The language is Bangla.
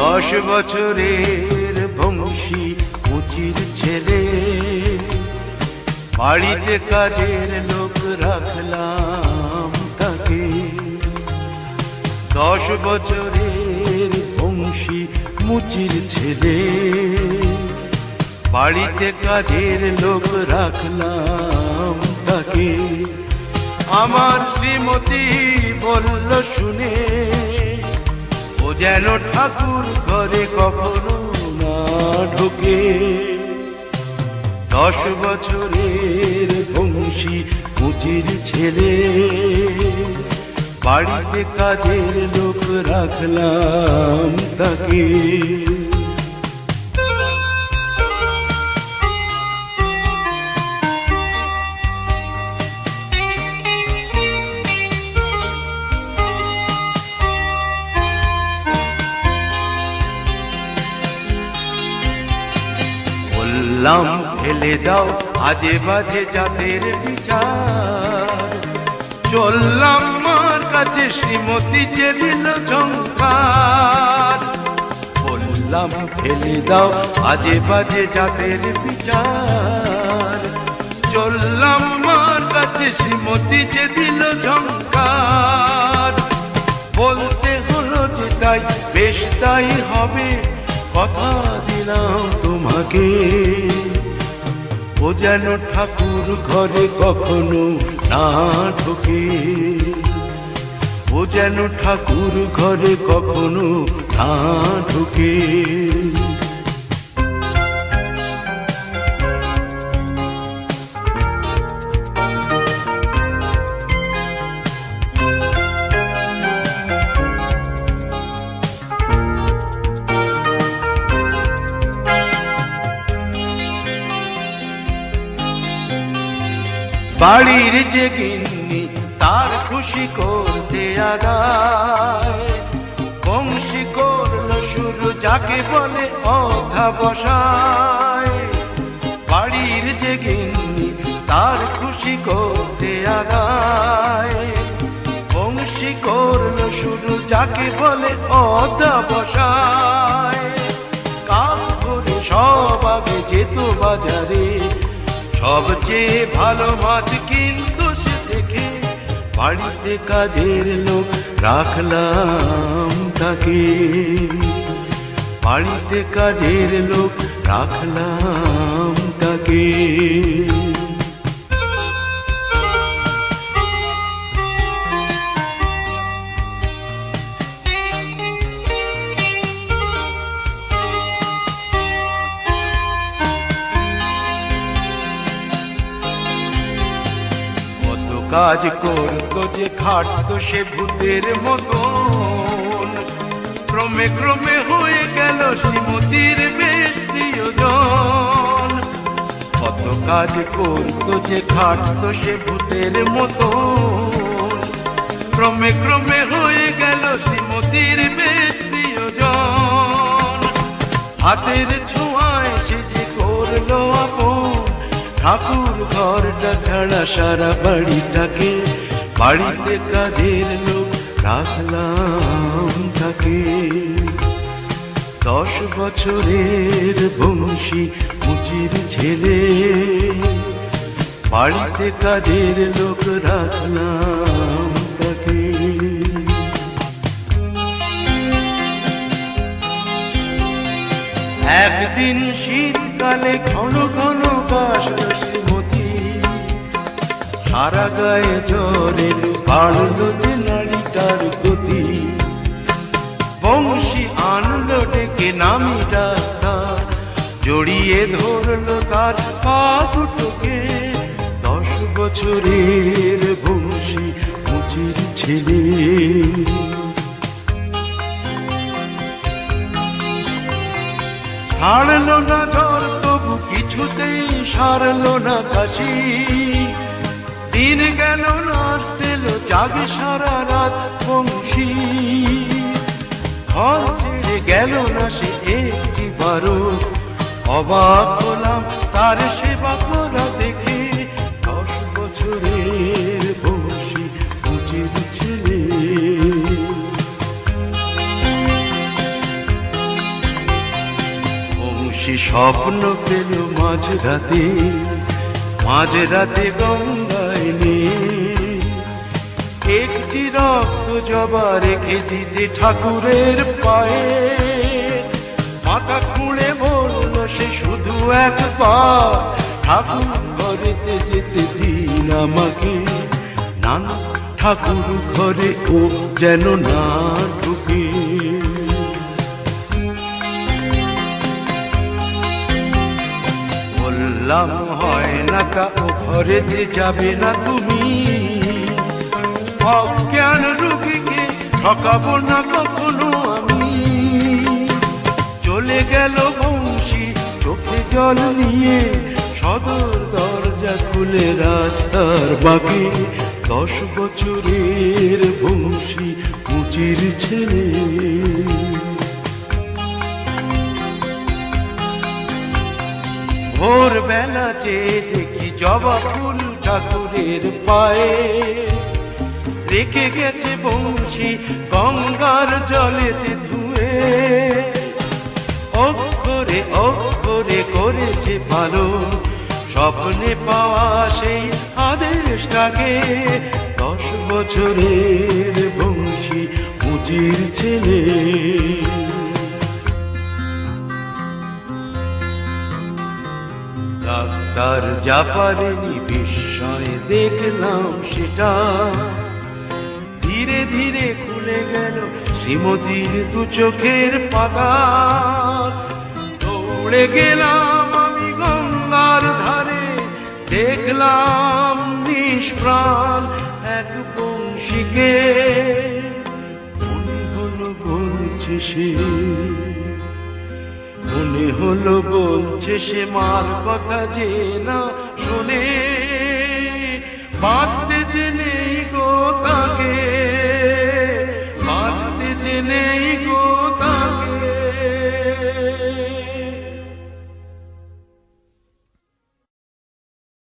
10 বছরের বংশী মুচির ছেলে, বাড়িতে কাজের লোক রাখলাম তাকে। 10 বছরের বংশী মুচির ছেলে, বাড়িতে কাজের লোক রাখলাম তাকে। আমার শ্রীমতী বলল শুনে, ও যেন ঠাকুর ঘরে কখনো না ঢোকে। 10 বছরের বংশী মুচির ছেলে, বাড়িতে কাজের লোক রাখলাম তাকে। বললাম ফেলে দাও আজে বাজে জাতের বিচার, চললাম মার কাছে শ্রীমতী যে দিল ঝংকার। বললাম ফেলে দাও আজে বাজে জাতের বিচার, চললাম মার কাছে শ্রীমতী যে দিল ঝংকার। বলতে হলো যে তাই বেশ তাই হবে, কথা দিলাম তোমাকে। ও যেন ঠাকুর ঘরে কখনো না ঢোকে, ও যেন ঠাকুর ঘরে কখনো না ঢোকে। বাড়ির যে গিন্নি তার খুশি করতে আগায়, বংশী করলো শুরু যাকে বলে অধ্যাবসায়। বাড়ির যে গিন্নি তার খুশি করতে আগায়, বংশী করলো শুরু যাকে বলে অধ্যাবসায়। কাল করে সব আগে যেত বাজারে, সবচেয়ে ভালো মাছ কিন্তু সে দেখে। বাড়িতে কাজের লোক রাখলাম তাকে, বাড়িতে কাজের লোক রাখলাম তাকে। কাজ করতো যে খাটতো সে ভূতের মতন, ক্রমে ক্রমে হয়ে গেল শ্রীমতীর বেশ প্রিয়জন। কত কাজ করতো যে খাটতো সে ভূতের মতন, ক্রমে ক্রমে হয়ে গেল শ্রীমতীর বেশ প্রিয়জন। হাতের ছোঁয়ায় সে যে করলো আপন, ঠাকুর ঘরটা ছাড়া সারা বাড়িটাকে। বাড়িতে কাজের লোক রাখলাম তাকে। 10 বছরের বংশী মুচির ছেলে, বাড়িতে কাজের লোক রাখলাম তাকে। একদিন শীতকালে ঘন ঘন কাশলো শ্রীমতী, সারা গায়ে জ্বর এলো, বাড়লো যে নাড়িটার গতি। বংশী আনলো ডেকে নামি ডাক্তার, জড়িয়ে ধরলো তার পা দুটোকে। 10 বছরের বংশী মুচির ছেলে, ছাড়লো না জ্বর তবু কিছুতেই সারলো না কাশি। দিন গেল নার্স এলো, জাগে সারা রাত বংশী। ঘর ছেড়ে গেল না সে একটিবারও, অবাক হলাম তার সেবা করা দেখে। 10 বছরের বংশী মুচির ছেলে। স্বপ্ন পেল মাঝরাতে, মাঝরাতে গঙ্গায় নিয়ে একটি রক্ত জবা রেখে দিতে ঠাকুরের পায়ে। মাথা খুঁড়ে বলল সে শুধু একবার, ঠাকুর ঘরেতে যেতে দিন আমাকে। নানা ঠাকুর ঘরে ও যেন না ঢুকে। বললাম হয় না তা ও ঘরেতে যাবে না তুমি, অজ্ঞান রুগীকে ঠকাবো না কখনো আমি। চলে গেল বংশী চোখে জল নিয়ে, সদর দরজা খুলে রাস্তার বাঁকে। 10 বছরের বংশী মুচির ছেলে। ভোরবেলা চেয়ে দেখি জবা ফুল ঠাকুরের পায়ে, রেখে গেছে বংশী গঙ্গার জলেতে ধুয়ে। অক্ষরে অক্ষরে করেছে ভালো, স্বপ্নে পাওয়া সেই আদেশটাকে। 10 বছরের বংশী মুচির ছেলে। ডাক্তার যা পারেনি বিস্ময়ে দেখলাম সেটা, ধীরে ধীরে খুলে গেল শ্রীমতীর 2 চোখের পাতা। দৌড়ে গেলাম আমি গঙ্গার ধারে, দেখলাম নিষ্প্রাণ এক বংশীকে। মনে হলো বলছে সে, মনে হলো বলছে সে মার কথা যে না শোনে। বাঁচতে যে নেই গো তাকে,